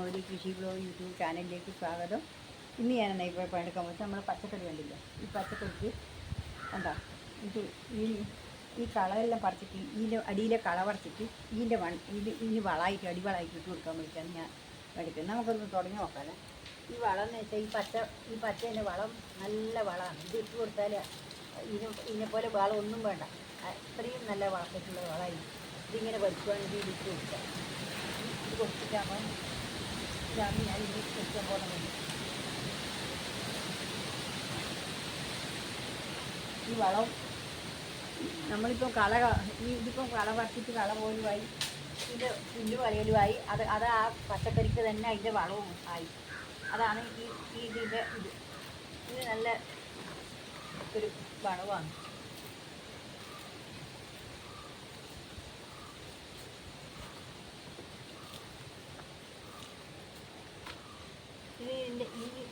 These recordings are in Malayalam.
ഒരു കൃഷി ബ്ലോഗ് യൂട്യൂബ് ചാനലിലേക്ക് സ്വാഗതം. ഇന്ന് ഞാൻ ഇപ്പോൾ പണിയെടുക്കാൻ പോയിട്ട് നമ്മൾ പച്ചക്കറി കണ്ടില്ലേ, ഈ പച്ചക്കറിക്ക് കണ്ടോ, ഇത് ഈ ഈ കളയെല്ലാം പറിച്ചിട്ട് ഇതിൻ്റെ അടിയിലെ കള പറിച്ചിട്ട് ഇതിന് വളമായിട്ട് അടിവളമായിട്ട് ഇട്ട് കൊടുക്കാൻ വേണ്ടിയിട്ടാണ് ഞാൻ എടുക്കുന്നത്. നമുക്കൊന്ന് തുടങ്ങി നോക്കാമല്ലോ. ഈ വളം എന്ന് വെച്ചാൽ ഈ പച്ചേൻ്റെ വളം നല്ല വളമാണ്. ഇത് ഇട്ട് കൊടുത്താൽ ഇതിനെപ്പോലെ വളം ഒന്നും വേണ്ട, അത്രയും നല്ല വളർത്തിട്ടുള്ള വളമായിരിക്കും. ഇതിങ്ങനെ പഠിക്കുകയാണെങ്കിൽ ഇത് ഇട്ട് കൊടുക്കാം. ഇത് കൊടുത്തിട്ടാകുമ്പോൾ ഇതാണ് ഞാൻ ഇത് കൊടുക്കാൻ പോകുന്നത്. ഈ വളം നമ്മളിപ്പോൾ ഇതിപ്പം കള പറിച്ചിട്ട് കള പോലുമായി, ഇത് പുല്ല് കളയലുമായി, അത് ആ പച്ചക്കറിക്ക് തന്നെ അതിൻ്റെ വളവും ആയി. അതാണ് ഇതിൻ്റെ ഇത് നല്ല ഒരു വളമാണ്.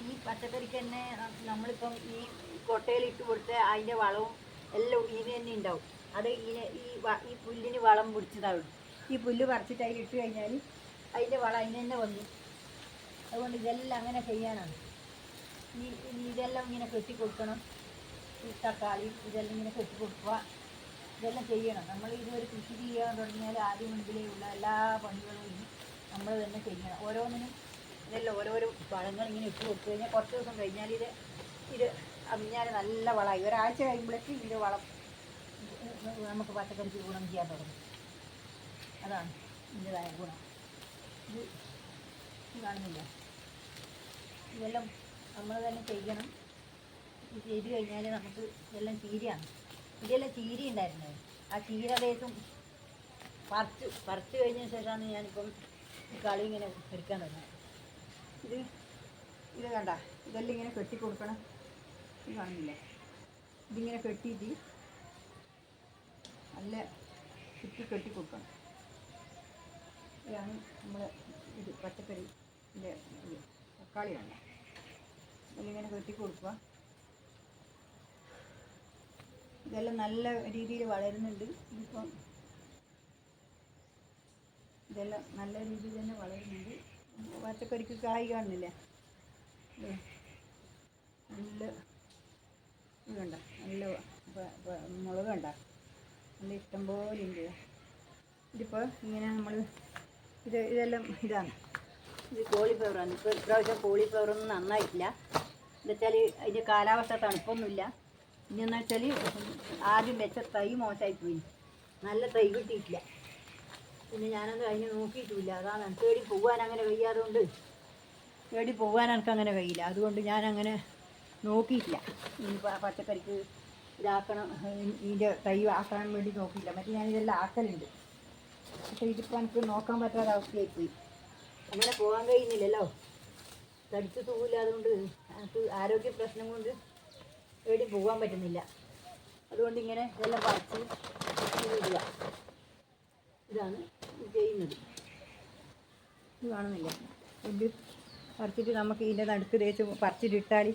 ഈ പച്ചക്കറിക്ക് തന്നെ നമ്മളിപ്പം ഈ കൊട്ടയിലിട്ട് കൊടുത്ത് അതിൻ്റെ വളവും എല്ലാം ഇതിന് തന്നെ ഉണ്ടാവും. അത് ഈ പുല്ലിന് വളം പിടിച്ചതാവും. ഈ പുല്ല് പറിച്ചിട്ട് അതിലിട്ട് കഴിഞ്ഞാൽ അതിൻ്റെ വളം അതിന് തന്നെ വന്നു. അതുകൊണ്ട് ഇതെല്ലാം അങ്ങനെ ചെയ്യാനാണ്. ഇതെല്ലാം ഇങ്ങനെ കെട്ടിക്കൊടുക്കണം. ഈ തക്കാളി ഇതെല്ലാം ഇങ്ങനെ കെട്ടിക്കൊടുക്കുക, ഇതെല്ലാം ചെയ്യണം. നമ്മൾ ഇതൊരു കൃഷി ചെയ്യാൻ തുടങ്ങിയാൽ ആദ്യം മുൻപിലേ ഉള്ള എല്ലാ പണികളും നമ്മൾ തന്നെ ചെയ്യണം. ഓരോന്നിനും ഇതെല്ലാം ഓരോരോ വളങ്ങൾ ഇങ്ങനെ ഇട്ട് കൊടുത്തു കഴിഞ്ഞാൽ കുറച്ച് ദിവസം കഴിഞ്ഞാൽ ഇത് അമിഞ്ഞാൽ നല്ല വളമായി. ഒരാഴ്ച കഴിയുമ്പോഴേക്ക് ഇതിൻ്റെ വളം നമുക്ക് പച്ചക്കറിക്ക് ഗുണം ചെയ്യാൻ തുടങ്ങും. അതാണ് ഇതിൻ്റെതായ ഗുണം. ഇത് കാണുന്നില്ല, ഇതെല്ലാം നമ്മൾ തന്നെ ചെയ്യണം. ഇത് ചെയ്ത് കഴിഞ്ഞാൽ നമുക്ക് ഇതെല്ലാം ചീരയാണ്. ഇതെല്ലാം ചീര ഉണ്ടായിരുന്നത്. ആ ചീര ദേശം പറിച്ച് കഴിഞ്ഞ ശേഷമാണ് ഞാനിപ്പം കളി ഇങ്ങനെ എടുക്കാൻ തുടങ്ങുന്നത്. ഇത് കണ്ട, ഇതെല്ലാം ഇങ്ങനെ കെട്ടി കൊടുക്കണം. ഇത് കാണുന്നില്ലേ, ഇതിങ്ങനെ കെട്ടിയിട്ട് നല്ല കെട്ടി കൊടുക്കണം. ഇതാണ് നമ്മൾ ഇത് പച്ചക്കറിൻ്റെ ഇത് തക്കാളി വേണ്ട, ഇതിലിങ്ങനെ കെട്ടി കൊടുക്കുക. ഇതെല്ലാം നല്ല രീതിയിൽ വളരുന്നുണ്ട്. ഇപ്പം ഇതെല്ലാം നല്ല രീതിയിൽ തന്നെ വളരുന്നുണ്ട്. പച്ചക്കറിക്ക് കായ് കാണുന്നില്ലേ, നല്ല ഇത് കണ്ട, നല്ല മുളക് കണ്ട, നല്ല ഇഷ്ടം പോലെ ഉണ്ട്. ഇതിപ്പോൾ ഇങ്ങനെ നമ്മൾ ഇതെല്ലാം ഇതാണ്, ഇത് കോളിഫ്ലവറാണ്. ഇപ്പോൾ ഇപ്രാവശ്യം കോളിഫ്ലവറൊന്നും നന്നായിട്ടില്ല. എന്നുവെച്ചാൽ അതിൻ്റെ കാലാവസ്ഥ തണുപ്പൊന്നുമില്ല. ഇനിയെന്ന് വെച്ചാൽ ആദ്യം വെച്ച തൈ മോശമായിപ്പോയി, നല്ല തൈ കിട്ടിയിട്ടില്ല. പിന്നെ ഞാനത് അതിനെ നോക്കിയിട്ടുമില്ല. അതാണ് തേടി പോകാൻ അങ്ങനെ കഴിയാതുകൊണ്ട്, തേടി പോകാൻ എനിക്കങ്ങനെ കഴിയില്ല. അതുകൊണ്ട് ഞാനങ്ങനെ നോക്കിയിട്ടില്ല. ഈ പച്ചക്കറിക്ക് ഇതാക്കണം, ഇതിൻ്റെ തൈ ആക്കാൻ വേണ്ടി നോക്കിയില്ല. മറ്റേ ഞാനിതെല്ലാം ആക്കലുണ്ട്. പക്ഷേ ഇതിപ്പോൾ എനിക്ക് നോക്കാൻ പറ്റാത്ത അവസ്ഥയായിപ്പോയി. അങ്ങനെ പോകാൻ കഴിയുന്നില്ലല്ലോ, തടിച്ച് തൂവില്ല. അതുകൊണ്ട് എനിക്ക് ആരോഗ്യ പ്രശ്നം കൊണ്ട് തേടി പോകാൻ പറ്റുന്നില്ല. അതുകൊണ്ട് ഇങ്ങനെ ഇതെല്ലാം പറിച്ച് ഇടുക, ഇതാണ് ചെയ്യുന്നത്. ഇത് കാണുന്നില്ല, ഇത് പറിച്ചിട്ട് നമുക്ക് ഇതിൻ്റെ നടുക്ക് തേച്ച് പറിച്ചിട്ടിട്ടാൽ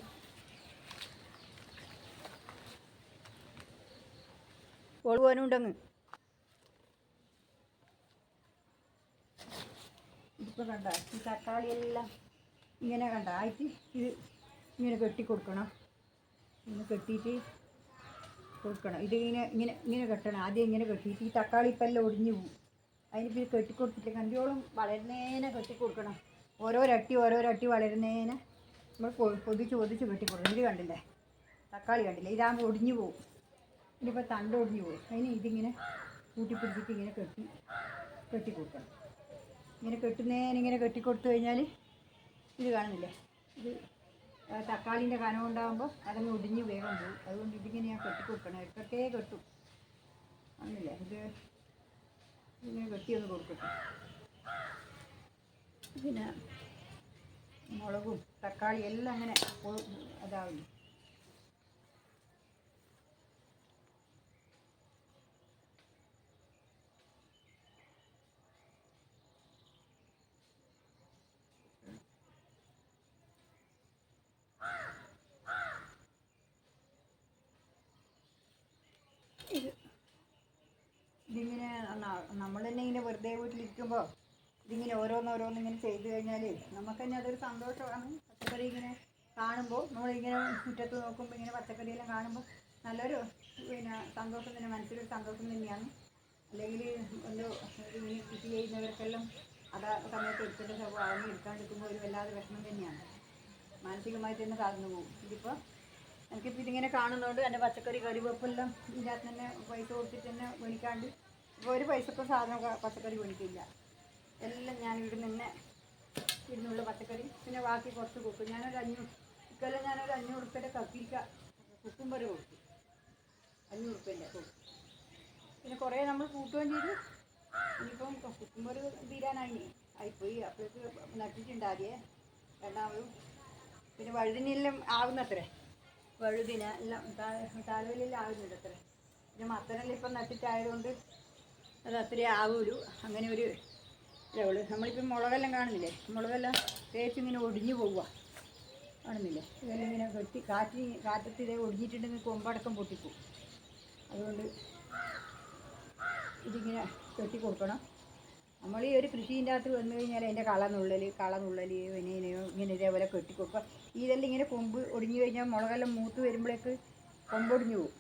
പോകാനുണ്ടെന്ന്. ഇതിപ്പോൾ കണ്ട, ഈ തക്കാളിയെല്ലാം ഇങ്ങനെ കണ്ട ആയിട്ട് ഇത് ഇങ്ങനെ കെട്ടിക്കൊടുക്കണം. ഇങ്ങനെ കെട്ടിയിട്ട് കൊടുക്കണം. ഇങ്ങനെ കെട്ടണം. ആദ്യം ഇങ്ങനെ കെട്ടിയിട്ട് ഈ തക്കാളി ഇപ്പം എല്ലാം ഒടിഞ്ഞു പോകും. അതിനിപ്പോൾ ഇത് കെട്ടിക്കൊടുത്തിട്ട് കണ്ടിയോളം വളരുന്നേനെ കെട്ടിക്കൊടുക്കണം. ഓരോരട്ടി വളരുന്നേനെ നമ്മൾ പൊതിച്ച് കെട്ടിക്കൊടുക്കണം. ഇത് കണ്ടില്ലേ, തക്കാളി കണ്ടില്ലേ, ഇതാകുമ്പോൾ ഒടിഞ്ഞു പോകും. ഇതിപ്പോൾ തണ്ട് ഒടിഞ്ഞു പോകും. അതിന് ഇതിങ്ങനെ കൂട്ടിപ്പിടിച്ചിട്ട് ഇങ്ങനെ കെട്ടിക്കൊടുക്കണം. ഇങ്ങനെ കെട്ടുന്നേനിങ്ങനെ കെട്ടിക്കൊടുത്തു കഴിഞ്ഞാൽ ഇത് കാണുന്നില്ലേ, ഇത് തക്കാളിൻ്റെ കനം ഉണ്ടാകുമ്പോൾ അതങ്ങ് ഒടിഞ്ഞ് വേഗം പോകും. അതുകൊണ്ട് ഇതിങ്ങനെ ഞാൻ കെട്ടിക്കൊടുക്കണം. ഇടയ്ക്കൊക്കെ കെട്ടും. ആണല്ലേ, ഇങ്ങനെ കെട്ടിയൊന്ന് കൊടുക്കട്ടെ. പിന്നെ മുളകും തക്കാളി എല്ലാം അങ്ങനെ അതാവില്ല. ഇതിങ്ങനെ നമ്മൾ തന്നെ ഇങ്ങനെ വെറുതെ വീട്ടിലിരിക്കുമ്പോൾ ഇതിങ്ങനെ ഓരോന്നോരോന്നിങ്ങനെ ചെയ്ത് കഴിഞ്ഞാൽ നമുക്ക് തന്നെ അതൊരു സന്തോഷമാണ്. പച്ചക്കറി ഇങ്ങനെ കാണുമ്പോൾ നമ്മളിങ്ങനെ മുറ്റത്ത് നോക്കുമ്പോൾ ഇങ്ങനെ പച്ചക്കറിയെല്ലാം കാണുമ്പോൾ നല്ലൊരു സന്തോഷം തന്നെ, മനസ്സിലൊരു സന്തോഷം തന്നെയാണ്. അല്ലെങ്കിൽ ഒരു ഇങ്ങനെ കൃഷി ചെയ്യുന്നവർക്കെല്ലാം അതാ സമയത്ത് എടുത്തിട്ട് വാങ്ങി എടുക്കാണ്ടിരിക്കുമ്പോൾ ഒരു വല്ലാതെ വിഷമം തന്നെയാണ്, മാനസികമായിട്ട് തന്നെ തളർന്നു പോകും. ഇതിപ്പോൾ എനിക്കിപ്പോൾ ഇതിങ്ങനെ കാണുന്നതുകൊണ്ട് എൻ്റെ പച്ചക്കറി കറിവേപ്പെല്ലാം ഇതിനകത്ത് തന്നെ പൈസ കൊടുത്തിട്ട് തന്നെ മേടിക്കാണ്ട് ഇപ്പോൾ ഒരു പൈസക്കും സാധനം പച്ചക്കറി മേടിക്കില്ല. എല്ലാം ഞാൻ ഇവിടുന്ന് തന്നെ ഇരുന്നുള്ള പച്ചക്കറി, പിന്നെ ബാക്കി കുറച്ച് കൊടുക്കും. ഞാനൊരു 500 ഇക്കൊല്ലം ഞാനൊരു 500 റുപ്യയുടെ കക്കിരിക്ക കുക്കുംബർ കൊടുത്തു, 500 റുപ്യൻ്റെ കൊടുത്തു. പിന്നെ കുറേ നമ്മൾ കൂട്ടുകയും ചെയ്തു. ഇനിയിപ്പം കുക്കുംബർ ആയിപ്പോയി, അപ്പോഴേക്ക് നട്ടിട്ടുണ്ടാകിയേ രണ്ടാമതും. പിന്നെ വഴുതിനെല്ലാം ആവുന്നത്രേ, വഴുതിന എല്ലാം താലവലെല്ലാം ആവുന്നുണ്ട് അത്രേ. പിന്നെ മത്തനെല്ലാം ഇപ്പം നട്ടിട്ടായതുകൊണ്ട് അത് അത്രേ ആവുള്ളൂ. അങ്ങനെ ഒരു ഇതേയുള്ളൂ. നമ്മളിപ്പം മുളകെല്ലാം കാണുന്നില്ലേ, മുളകെല്ലാം തേച്ചിങ്ങനെ ഒടിഞ്ഞു പോവുക കാണുന്നില്ലേ. ഇതെല്ലാം ഇങ്ങനെ കാറ്റത്ത് ഇതേ ഒടിഞ്ഞിട്ടുണ്ടെങ്കിൽ കൊമ്പടക്കം പൊട്ടിപ്പോവും. അതുകൊണ്ട് ഇതിങ്ങനെ കെട്ടി കൊടുക്കണം. നമ്മൾ ഈ ഒരു കൃഷീൻ്റെ അകത്ത് വന്നു കഴിഞ്ഞാൽ അതിൻ്റെ കളനുള്ളൽ വിനയോ ഇങ്ങനെ ഇതേപോലെ കെട്ടി കൊടുക്കുക. ഇതെല്ലാം ഇങ്ങനെ കൊമ്പ് ഒടിഞ്ഞു കഴിഞ്ഞാൽ മുളകെല്ലാം മൂത്ത് വരുമ്പോഴേക്ക് കൊമ്പൊടിഞ്ഞു പോകും.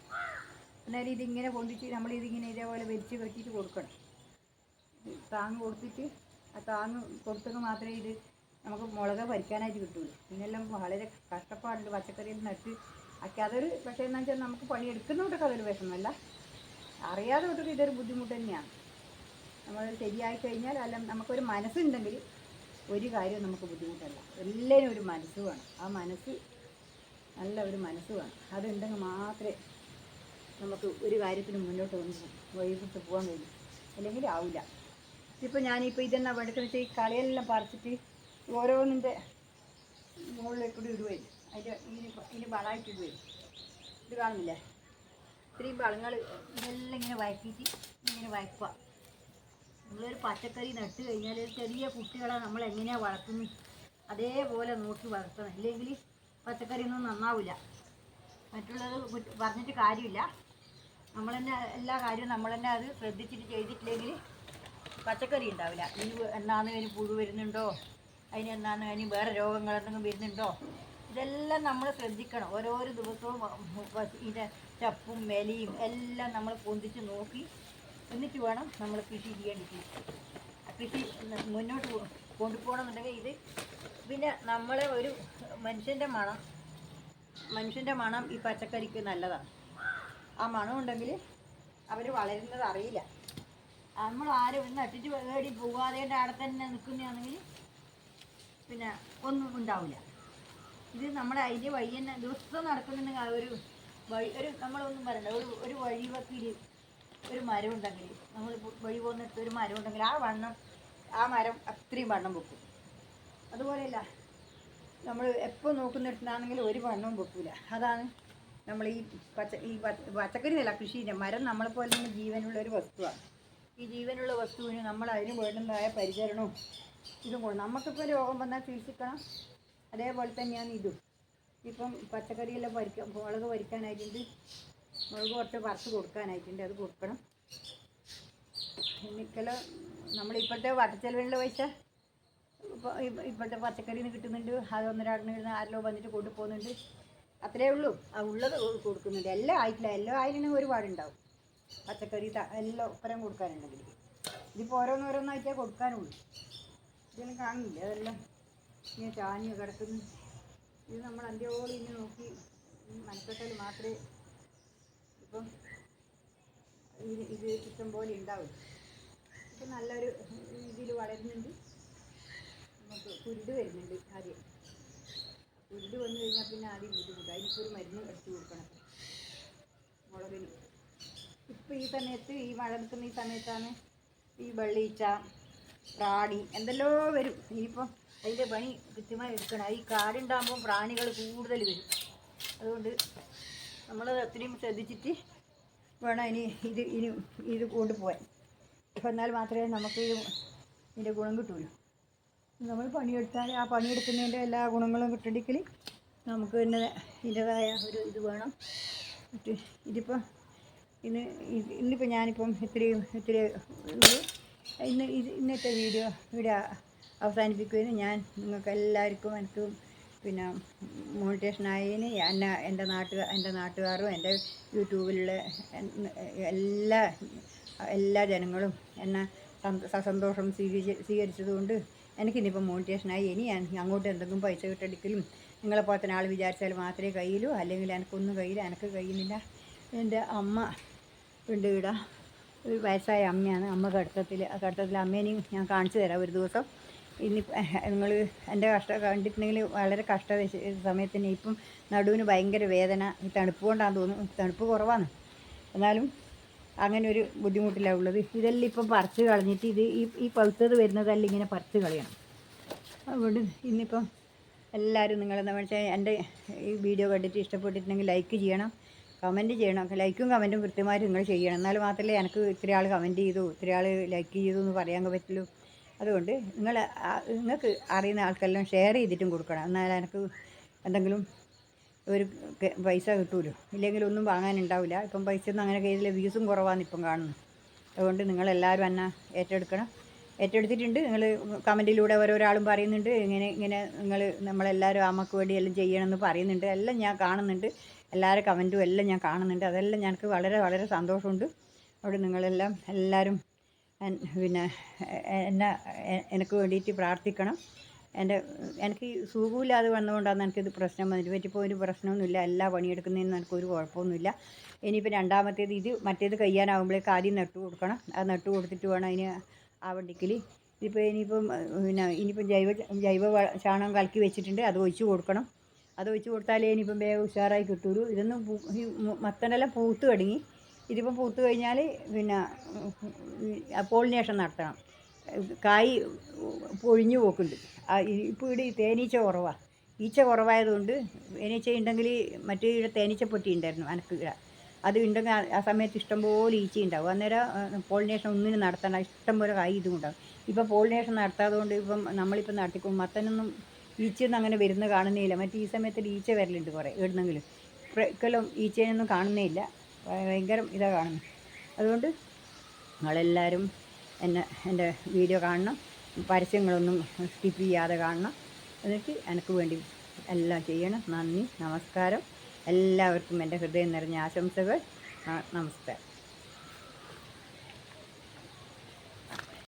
അന്നേരം ഇതിങ്ങനെ പൊന്തിച്ച് നമ്മളിതിങ്ങനെ ഇതേപോലെ വലിച്ച് കെട്ടിയിട്ട് കൊടുക്കണം. താങ്ങ് കൊടുത്തിട്ട് ആ താങ്ങ് കൊടുത്തെങ്കിൽ മാത്രമേ ഇത് നമുക്ക് മുളക് പരിക്കാനായിട്ട് കിട്ടുള്ളൂ. പിന്നെല്ലാം വളരെ കഷ്ടപ്പാടുണ്ട് പച്ചക്കറിയിൽ നട്ട് ഒക്കെ. അതൊരു പക്ഷേ എന്താ വെച്ചാൽ നമുക്ക് പണിയെടുക്കുന്നതൊക്കെ അതൊരു വിഷമമല്ല, അറിയാതെ തൊട്ടൊക്കെ ഇതൊരു ബുദ്ധിമുട്ട് തന്നെയാണ്. നമ്മൾ ശരിയായി കഴിഞ്ഞാൽ അല്ല, നമുക്കൊരു മനസ്സുണ്ടെങ്കിൽ ഒരു കാര്യവും നമുക്ക് ബുദ്ധിമുട്ടല്ല. എല്ലാവരും ഒരു മനസ്സ് വേണം. ആ മനസ്സ് നല്ല ഒരു മനസ്സ് വേണം. അതുണ്ടെങ്കിൽ മാത്രമേ നമുക്ക് ഒരു കാര്യത്തിന് മുന്നോട്ട് വഴിവിട്ട് പോകാൻ കഴിയും, അല്ലെങ്കിൽ ആവില്ല. ഇപ്പോൾ ഞാനിപ്പോൾ ഇതെന്നാ എടുക്കുന്നത് വെച്ചാൽ ഈ കളയെല്ലാം പറിച്ചിട്ട് ഓരോന്നിൻ്റെ മുകളിലേക്കൂടി ഇടുകയും അതിൻ്റെ ഇതിന് വളമായിട്ടിടുകയും. ഇത് കാണുന്നില്ലേ, ഇത്രയും വളങ്ങൾ ഇതെല്ലാം ഇങ്ങനെ വഴക്കിയിട്ട് ഇങ്ങനെ വഴക്കുക. നമ്മളൊരു പച്ചക്കറി നട്ട് കഴിഞ്ഞാൽ ചെറിയ കുട്ടികളെ നമ്മൾ എങ്ങനെയാണ് വളർത്തുന്നത് അതേപോലെ നോക്കി വളർത്തണം. ഇല്ലെങ്കിൽ പച്ചക്കറിയൊന്നും നന്നാവില്ല. മറ്റുള്ളത് പറഞ്ഞിട്ട് കാര്യമില്ല. നമ്മൾ തന്നെ എല്ലാ കാര്യവും നമ്മൾ തന്നെ അത് ശ്രദ്ധിച്ചിട്ട് ചെയ്തിട്ടില്ലെങ്കിൽ പച്ചക്കറി ഉണ്ടാവില്ല. എന്നാന്ന് അതിന് പുഴു വരുന്നുണ്ടോ, അതിന് വേറെ രോഗങ്ങൾ എന്തെങ്കിലും വരുന്നുണ്ടോ, ഇതെല്ലാം നമ്മൾ ശ്രദ്ധിക്കണം. ഓരോരോ ദിവസവും ഇതിൻ്റെ ചപ്പും മെലിയും എല്ലാം നമ്മൾ പൊന്തിച്ച് നോക്കി എന്നിട്ട് വേണം നമ്മൾ കൃഷി ചെയ്യേണ്ടിട്ട്. കൃഷി മുന്നോട്ട് കൊണ്ടുപോകണമെന്നുണ്ടെങ്കിൽ ഇത് പിന്നെ നമ്മളെ ഒരു മനുഷ്യൻ്റെ മണം ഈ പച്ചക്കറിക്ക് നല്ലതാണ്. ആ മണം ഉണ്ടെങ്കിൽ അവർ വളരുന്നത് അറിയില്ല. നമ്മൾ ആരും നട്ടിട്ട് വേടി പോകാതെ അവിടെ തന്നെ നിൽക്കുന്നതാണെങ്കിൽ പിന്നെ ഒന്നും ഉണ്ടാവില്ല. ഇത് നമ്മുടെ അതിൻ്റെ വഴി തന്നെ ദിവസം നടക്കുന്നുണ്ടെങ്കിൽ ഒരു നമ്മളൊന്നും പറയണ്ട, ഒരു വഴിവക്കിൽ ഒരു മരം ഉണ്ടെങ്കിൽ, നമ്മൾ വഴി പോകുന്നിട്ട് ഒരു മരം ഉണ്ടെങ്കിൽ ആ മരം അത്രയും വണ്ണം വെക്കും. അതുപോലെയല്ല നമ്മൾ എപ്പോൾ നോക്കുന്നിടത്താണെങ്കിൽ ഒരു വണ്ണവും വെക്കില്ല. അതാണ് നമ്മൾ ഈ പച്ചക്കറി എന്നല്ല, കൃഷിൻ്റെ മരം നമ്മളെപ്പോലെ തന്നെ ജീവനുള്ള ഒരു വസ്തുവാണ്. ഈ ജീവനുള്ള വസ്തുവിന് നമ്മൾ അതിന് വേണ്ടുന്നതായ പരിചരണവും ഇതും കൊണ്ട് നമുക്കിപ്പോൾ രോഗം വന്നാൽ ചികിത്സിക്കണം. അതേപോലെ തന്നെയാണ് ഇതും. ഇപ്പം പച്ചക്കറിയെല്ലാം മുളക് പരിക്കാനായിട്ടുണ്ട്, മുളക് കുറച്ച് വറുത്ത് കൊടുക്കാനായിട്ടുണ്ട്, അത് കൊടുക്കണം. എനിക്കെല്ലാം നമ്മളിപ്പോഴത്തെ വട്ടച്ചെലവിനുള്ള പൈസ ഇപ്പോഴത്തെ പച്ചക്കറിയിൽ നിന്ന് കിട്ടുന്നുണ്ട്. അത് ഒന്നരാടിന് ആരെല്ലോ വന്നിട്ട് കൊണ്ടുപോകുന്നുണ്ട്, അത്രയേ ഉള്ളൂ. ആ ഉള്ളത് കൊടുക്കുന്നുണ്ട്. എല്ലാം ആയിട്ടില്ല, എല്ലാം ആയിട്ടുണ്ടെങ്കിൽ ഒരുപാടുണ്ടാവും. പച്ചക്കറി എല്ലാം ഒപ്പരം കൊടുക്കാനുണ്ടെങ്കിൽ ഇതിപ്പോൾ ഓരോന്നോരോന്നായിട്ടേ കൊടുക്കാനുള്ളൂ. ഇതെല്ലാം കാണില്ല, അതെല്ലാം ഇങ്ങനെ ചാഞ്ഞ് കിടക്കുന്നു. ഇത് നമ്മൾ അന്ത്യോളം ഇങ്ങനെ നോക്കി മനസ്സിലാൽ മാത്രമേ ഇപ്പം ഇത് ഇഷ്ടം പോലെ ഉണ്ടാവും. ഇപ്പം നല്ലൊരു രീതിയിൽ വളരുന്നുണ്ട്. നമുക്ക് കുരുട് വരുന്നുണ്ട്. ആദ്യം കുരുട് വന്നു കഴിഞ്ഞാൽ പിന്നെ ആദ്യം ബുദ്ധിമുട്ടാണ്. അതിനിപ്പോൾ ഒരു മരുന്ന് അടിച്ചു കൊടുക്കണം മുളകിന്. ഇപ്പം ഈ സമയത്ത് ഈ മഴ നിൽക്കുന്ന ഈ സമയത്താണ് ഈ വെള്ളീച്ച, പ്രാണി എന്തെല്ലോ വരും. ഇനിയിപ്പം അതിൻ്റെ പണി കൃത്യമായി എടുക്കണം. ഈ കാടുണ്ടാകുമ്പോൾ പ്രാണികൾ കൂടുതൽ വരും. അതുകൊണ്ട് നമ്മളത് അത്രയും ശ്രദ്ധിച്ചിട്ട് വേണം ഇത് കൊണ്ടുപോകാൻ. ഇപ്പം എന്നാൽ മാത്രമേ നമുക്ക് ഇതിൻ്റെ ഗുണം കിട്ടുള്ളൂ. നമ്മൾ പണിയെടുത്താൽ ആ പണിയെടുക്കുന്നതിൻ്റെ എല്ലാ ഗുണങ്ങളും കിട്ടണമെങ്കിൽ നമുക്ക് തന്നെ ഇതിൻ്റെതായ ഒരു ഇത് വേണം. ഇതിപ്പോൾ ഇന്നിപ്പോൾ ഞാനിപ്പം ഇത്തിരി ഇന്നത്തെ വീഡിയോ ഇവിടെ അവസാനിപ്പിക്കുകയും ഞാൻ നിങ്ങൾക്ക് എല്ലാവർക്കും എനിക്ക് പിന്നെ മോണിറ്റേഷനായതിന് എൻ്റെ നാട്ടുകാരും എൻ്റെ യൂട്യൂബിലുള്ള എല്ലാ ജനങ്ങളും എന്നെ സന്തോഷം സ്വീകരിച്ചതുകൊണ്ട് എനിക്കിന്നിപ്പോൾ മോണിറ്റേഷനായി. ഇനി ഞാൻ അങ്ങോട്ട് എന്തെങ്കിലും പൈസ കിട്ടടിക്കലും നിങ്ങളെ പോലെ തന്നെ ആൾ വിചാരിച്ചാൽ മാത്രമേ കഴിയൂ, അല്ലെങ്കിൽ എനിക്കൊന്നും കഴിയില്ല. എനിക്ക് കഴിയുന്നില്ല. എൻ്റെ അമ്മ ഉണ്ട് ഇവിടെ, ഒരു വയസ്സായ അമ്മയാണ്. അമ്മ കടത്തത്തിൽ അമ്മേനെയും ഞാൻ കാണിച്ചു തരാം ഒരു ദിവസം. ഇനി നിങ്ങൾ എൻ്റെ കണ്ടിട്ടുണ്ടെങ്കിൽ വളരെ സമയത്തിന് ഇപ്പം നടുവിന് ഭയങ്കര വേദന, തണുപ്പ് കൊണ്ടാന്ന് തോന്നുന്നു. തണുപ്പ് കുറവാണ്, എന്നാലും അങ്ങനെ ഒരു ബുദ്ധിമുട്ടിലാണ് ഉള്ളത്. ഇതെല്ലാം ഇപ്പം പറിച്ച് കളഞ്ഞിട്ട് ഈ പഴുത്തത് വരുന്നതെല്ലാം ഇങ്ങനെ പറിച്ച് കളയണം. അതുകൊണ്ട് ഇന്നിപ്പം എല്ലാവരും നിങ്ങളെന്താ വെച്ചാൽ എൻ്റെ ഈ വീഡിയോ കണ്ടിട്ട് ഇഷ്ടപ്പെട്ടിട്ടുണ്ടെങ്കിൽ ലൈക്ക് ചെയ്യണം, കമൻറ്റ് ചെയ്യണം. ലൈക്കും കമൻറ്റും കൃത്യമായിട്ട് നിങ്ങൾ ചെയ്യണം. എന്നാൽ മാത്രമേ എനിക്ക് ഇത്ര ആൾ കമൻറ്റ് ചെയ്തു, ഇത്ര ആൾ ലൈക്ക് ചെയ്തു എന്ന് പറയാൻ പറ്റുള്ളൂ. അതുകൊണ്ട് നിങ്ങൾക്ക് അറിയുന്ന ആൾക്കെല്ലാം ഷെയർ ചെയ്തിട്ടും കൊടുക്കണം. എന്നാൽ എനിക്ക് എന്തെങ്കിലും ഒരു പൈസ കിട്ടുമല്ലോ, ഇല്ലെങ്കിൽ ഒന്നും വാങ്ങാനുണ്ടാവില്ല. ഇപ്പം പൈസ ഒന്നും അങ്ങനെ കയ്യിലെ വ്യൂസും കുറവാണ് ഇപ്പം കാണുന്നത്. അതുകൊണ്ട് നിങ്ങളെല്ലാവരും എന്നെ ഏറ്റെടുത്തിട്ടുണ്ട്. നിങ്ങൾ കമൻറ്റിലൂടെ ഓരോരാളും പറയുന്നുണ്ട്, ഇങ്ങനെ നമ്മളെല്ലാവരും അമ്മക്ക് വേണ്ടി എല്ലാം ചെയ്യണമെന്ന് പറയുന്നുണ്ട്. എല്ലാം ഞാൻ കാണുന്നുണ്ട്, എല്ലാവരും കമൻറ്റും എല്ലാം ഞാൻ കാണുന്നുണ്ട്. അതെല്ലാം ഞങ്ങൾക്ക് വളരെ വളരെ സന്തോഷമുണ്ട്. അതുകൊണ്ട് എല്ലാവരും പിന്നെ എനിക്ക് വേണ്ടിയിട്ട് പ്രാർത്ഥിക്കണം. എനിക്ക് സുഖമില്ലാതെ വന്നുകൊണ്ടാണ് എനിക്കിത് പ്രശ്നം വന്നിട്ട്. പറ്റിപ്പോൾ ഒരു പ്രശ്നമൊന്നുമില്ല, എല്ലാ പണിയെടുക്കുന്നതിനും എനിക്കൊരു കുഴപ്പമൊന്നുമില്ല. ഇനിയിപ്പോൾ രണ്ടാമത്തേത് മറ്റേത് കഴിയാനാകുമ്പോഴേക്ക് ആദ്യം നട്ടു കൊടുക്കണം. അത് നട്ടു കൊടുത്തിട്ട് വേണം അതിന് ആവണ്ടിക്കൽ. ഇനിയിപ്പം ജൈവ ചാണകം കലക്കി വെച്ചിട്ടുണ്ട്, അത് ഒഴിച്ച് കൊടുക്കണം. അത് ഒഴിച്ച് കൊടുത്താലേ ഇനിയിപ്പം വേഗം ഉഷാറായി കിട്ടുള്ളൂ. ഇതൊന്നും ഈ മത്തനെല്ലാം പൂത്ത് തുടങ്ങി. ഇതിപ്പം പൂത്ത് കഴിഞ്ഞാൽ പിന്നെ പോളിനേഷൻ നടത്തണം. കായ് പൊഴിഞ്ഞു പോക്കുന്നുണ്ട്. ഇപ്പോൾ ഇവിടെ തേനീച്ച കുറവാണ്. ഈച്ച കുറവായതുകൊണ്ട് തേനീച്ച ഉണ്ടെങ്കിൽ മറ്റേ ഇവിടെ തേനീച്ചപ്പെട്ടി ഉണ്ടായിരുന്നു എനിക്ക് ഇവിടെ. അത് ഉണ്ടെങ്കിൽ ആ സമയത്ത് ഇഷ്ടംപോലെ ഈച്ച ഉണ്ടാവും. അന്നേരം പോളിനേഷൻ ഒന്നിനും നടത്തണ്ട, ഇഷ്ടംപോലെ കായ് ഇതും ഉണ്ടാവും. ഇപ്പം പോളിനേഷൻ നടത്താതെ കൊണ്ട് നമ്മളിപ്പം നടത്തിക്കും മത്തനൊന്നും ഈച്ചയൊന്നും അങ്ങനെ വരുന്ന കാണുന്നേയില്ല. മറ്റേ ഈ സമയത്ത് ഈച്ച വരലുണ്ട് കുറേ എവിടുന്നെങ്കിലും. ഇക്കൊല്ലം ഈച്ചയൊന്നും കാണുന്നേ ഇല്ല, ഭയങ്കര ഇതാണ് കാണുന്നത്. അതുകൊണ്ട് നിങ്ങളെല്ലാവരും എൻ്റെ വീഡിയോ കാണണം, പരസ്യങ്ങളൊന്നും സ്കിപ്പ് ചെയ്യാതെ കാണണം. എന്നിട്ട് എനിക്ക് വേണ്ടി എല്ലാം ചെയ്യണം. നന്ദി, നമസ്കാരം. എല്ലാവർക്കും എൻ്റെ ഹൃദയം നിറഞ്ഞ ആശംസകൾ. നമസ്കാരം.